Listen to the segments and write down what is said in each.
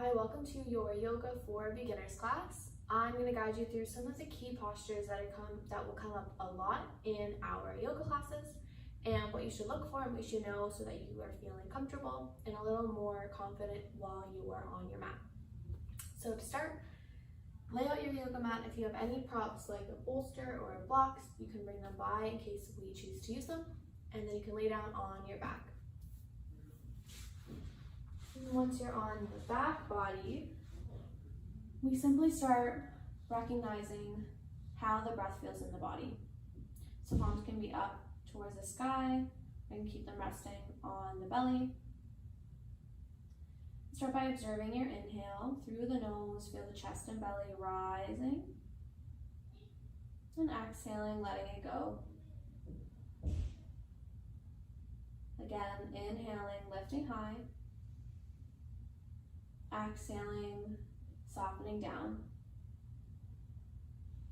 Hi, welcome to your Yoga for Beginners class. I'm going to guide you through some of the key postures that will come up a lot in our yoga classes, and what you should look for and what you should know so that you are feeling comfortable and a little more confident while you are on your mat. So to start, lay out your yoga mat. If you have any props like a bolster or a blocks, you can bring them by in case we choose to use them, and then you can lay down on your back. Once you're on the back body, we simply start recognizing how the breath feels in the body. So palms can be up towards the sky, and keep them resting on the belly. Start by observing your inhale through the nose, feel the chest and belly rising, and exhaling, letting it go. Again, inhaling, lifting high. Exhaling, softening down.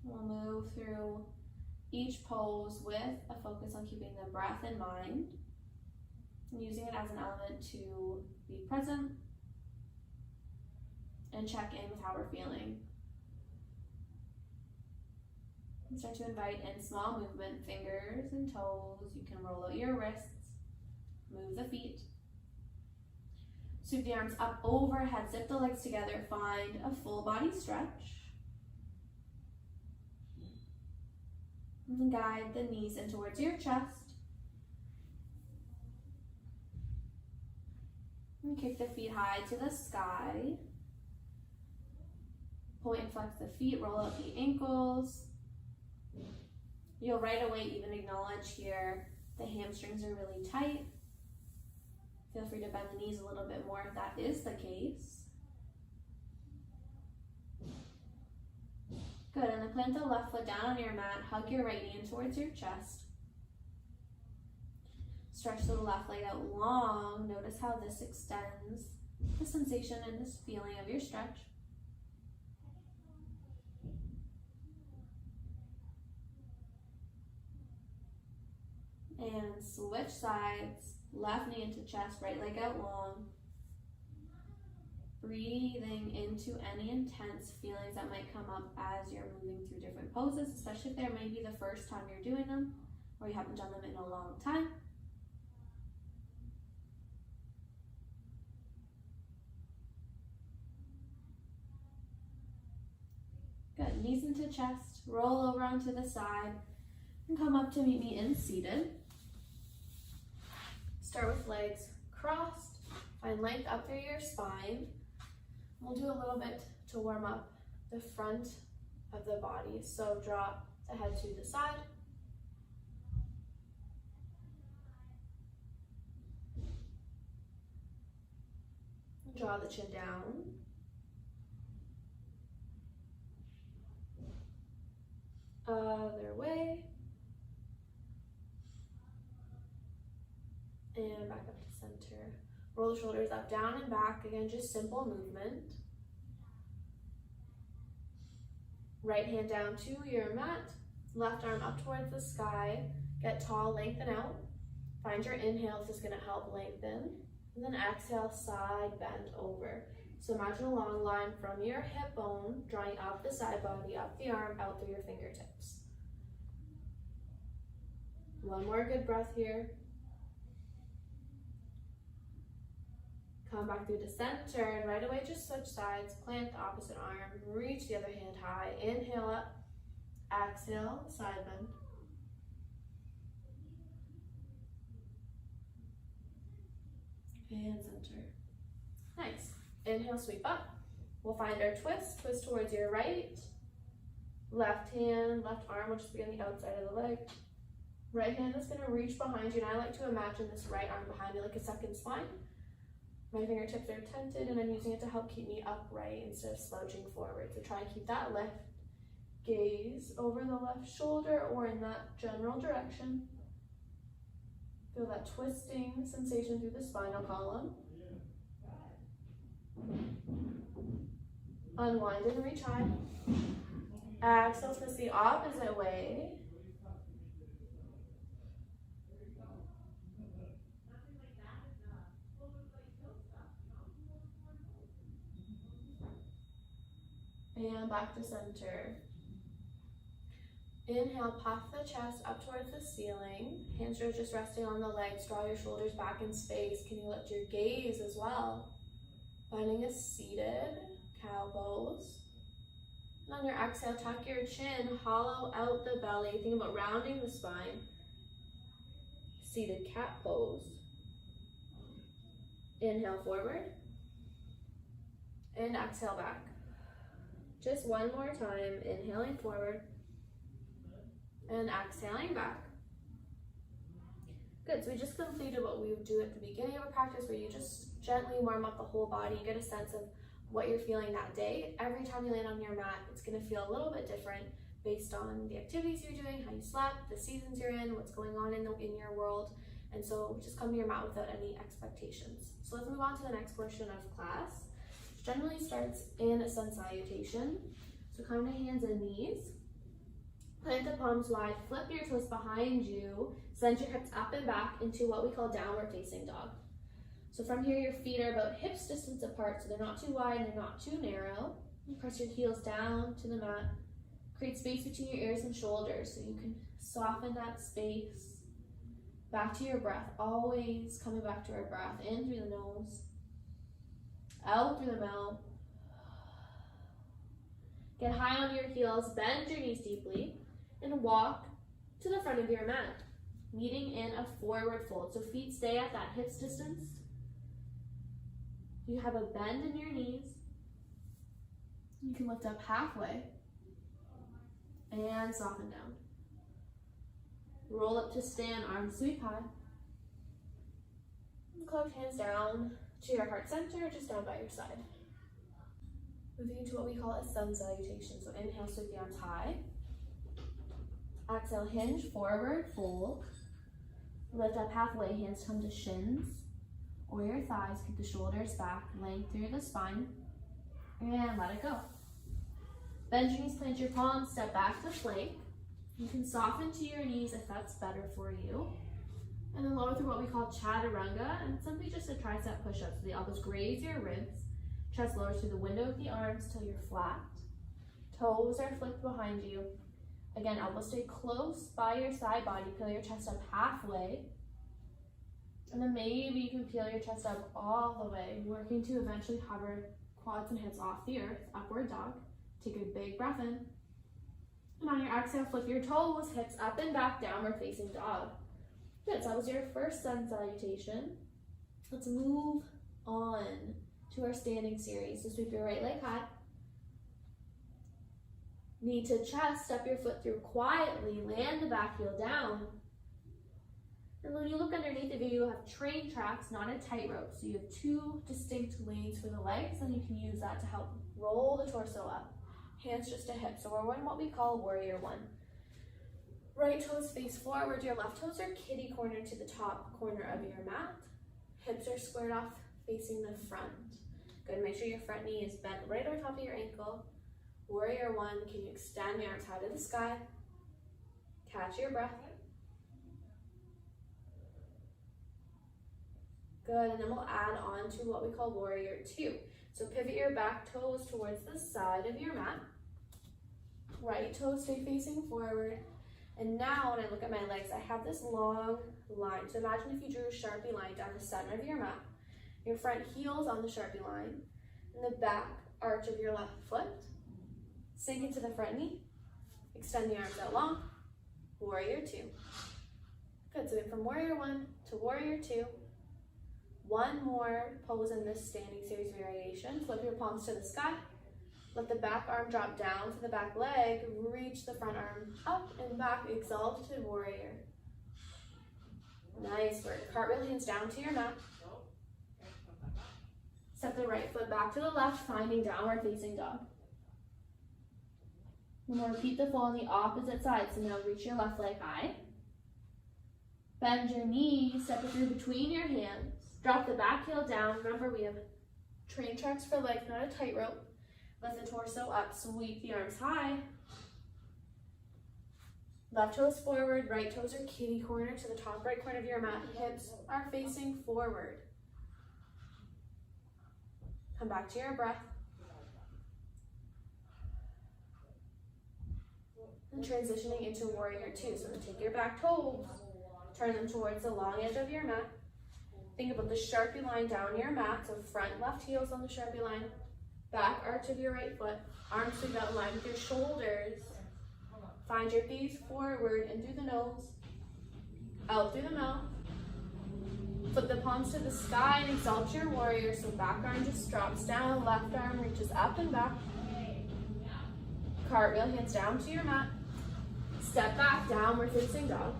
We'll move through each pose with a focus on keeping the breath in mind and using it as an element to be present and check in with how we're feeling. And start to invite in small movement, fingers and toes. You can roll out your wrists, move the feet. Sweep the arms up overhead, zip the legs together, find a full body stretch. And then guide the knees in towards your chest. And kick the feet high to the sky. Point and flex the feet, roll out the ankles. You'll right away even acknowledge here the hamstrings are really tight. Feel free to bend the knees a little bit more if that is the case. Good, and then plant the left foot down on your mat, hug your right knee in towards your chest. Stretch the left leg out long. Notice how this extends the sensation and this feeling of your stretch. And switch sides. Left knee into chest, right leg out long. Breathing into any intense feelings that might come up as you're moving through different poses, especially if there may be the first time you're doing them or you haven't done them in a long time. Good, knees into chest, roll over onto the side, and come up to meet me in seated. Start with legs crossed, find length up through your spine. We'll do a little bit to warm up the front of the body. So drop the head to the side. Draw the chin down. Other way. And back up to center. Roll the shoulders up, down, and back. Again, just simple movement. Right hand down to your mat. Left arm up towards the sky. Get tall, lengthen out. Find your inhale, this is going to help lengthen. And then exhale, side bend over. So imagine a long line from your hip bone, drawing up the side body, up the arm, out through your fingertips. One more good breath here. Come back through to center, and right away just switch sides, plant the opposite arm, reach the other hand high, inhale up, exhale, side bend. And center. Nice. Inhale, sweep up. We'll find our twist, twist towards your right. Left hand, left arm will just be on the outside of the leg. Right hand is going to reach behind you, and I like to imagine this right arm behind me like a second spine. My fingertips are tented, and I'm using it to help keep me upright instead of slouching forward. So try and keep that lift. Gaze over the left shoulder or in that general direction. Feel that twisting sensation through the spinal column. Unwind and reach high. Exhale, twist the opposite way. And back to center. Inhale, puff the chest up towards the ceiling. Hands are just resting on the legs. Draw your shoulders back in space. Can you lift your gaze as well? Finding a seated cow pose. And on your exhale, tuck your chin, hollow out the belly. Think about rounding the spine. Seated cat pose. Inhale forward. And exhale back. Just one more time. Inhaling forward. And exhaling back. Good, so we just completed what we would do at the beginning of a practice where you just gently warm up the whole body, get a sense of what you're feeling that day. Every time you land on your mat, it's gonna feel a little bit different based on the activities you're doing, how you slept, the seasons you're in, what's going on in your world. And so just come to your mat without any expectations. So let's move on to the next portion of class, which generally starts in a sun salutation. So come to hands and knees. Plant the palms wide, flip your toes behind you, send your hips up and back into what we call downward facing dog. So from here, your feet are about hips distance apart, so they're not too wide and they're not too narrow. You press your heels down to the mat. Create space between your ears and shoulders so you can soften that space. Back to your breath, always coming back to our breath, in through the nose, out through the mouth. Get high on your heels, bend your knees deeply, and walk to the front of your mat, meeting in a forward fold. So feet stay at that hips distance. You have a bend in your knees. You can lift up halfway and soften down. Roll up to stand, arms sweep high. Club hands down to your heart center, just down by your side. Moving into what we call a sun salutation. So inhale, sweep the arms high. Exhale, hinge, forward, fold. Lift up halfway, hands come to shins or your thighs. Keep the shoulders back, length through the spine, and let it go. Bend your knees, plant your palms, step back to plank. You can soften to your knees if that's better for you. And then lower through what we call chaturanga, and simply just a tricep push-up. So the elbows graze your ribs, chest lowers through the window of the arms till you're flat. Toes are flipped behind you. Again, elbows stay close by your side body. Peel your chest up halfway. And then maybe you can peel your chest up all the way, working to eventually hover quads and hips off the earth, upward dog. Take a big breath in. And on your exhale, flip your toes, hips up and back, downward facing dog. Good, so that was your first sun salutation. Let's move on to our standing series. So sweep your right leg high. Knee to chest, step your foot through quietly, land the back heel down. And when you look underneath of you, you have train tracks, not a tightrope. So you have two distinct lanes for the legs, and you can use that to help roll the torso up. Hands just to hips. So we're in what we call warrior one. Right toes face forward. Your left toes are kitty corner to the top corner of your mat. Hips are squared off facing the front. Good, make sure your front knee is bent right over top of your ankle. Warrior one, can you extend the arms high to the sky? Catch your breath. Good, and then we'll add on to what we call warrior two. So pivot your back toes towards the side of your mat. Right toes stay facing forward. And now when I look at my legs, I have this long line. So imagine if you drew a Sharpie line down the center of your mat. Your front heel's on the Sharpie line. And the back arch of your left foot. Sink into the front knee. Extend the arms out long. Warrior two. Good, so we went from warrior one to warrior two. One more pose in this standing series variation. Flip your palms to the sky. Let the back arm drop down to the back leg. Reach the front arm up and back. Exalted warrior. Nice work. Cartwheel hands down to your mat. Step the right foot back to the left, finding downward facing dog. And we'll repeat the fold on the opposite side. So now reach your left leg high. Bend your knees, step it through between your hands. Drop the back heel down. Remember, we have train tracks for legs, not a tightrope. Lift the torso up, sweep the arms high. Left toes forward, right toes are kitty corner to the top right corner of your mat. Hips are facing forward. Come back to your breath. And transitioning into warrior two. So then take your back toes, turn them towards the long edge of your mat. Think about the Sharpie line down your mat. So front left heel's on the Sharpie line, back arch of your right foot, arms sweep out in line with your shoulders. Find your gaze forward in through the nose, out through the mouth. Flip the palms to the sky and exalt your warrior. So back arm just drops down, left arm reaches up and back. Cartwheel, hands down to your mat. Step back, downward facing dog.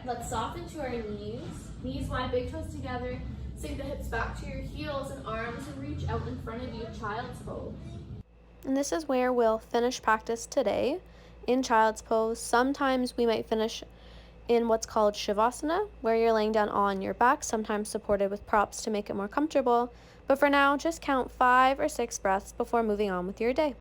Let's soften to our knees. Knees wide, big toes together. Sink the hips back to your heels and arms and reach out in front of you, child's pose. And this is where we'll finish practice today in child's pose. Sometimes we might finish in what's called Shavasana, where you're laying down on your back, sometimes supported with props to make it more comfortable. But for now, just count 5 or 6 breaths before moving on with your day.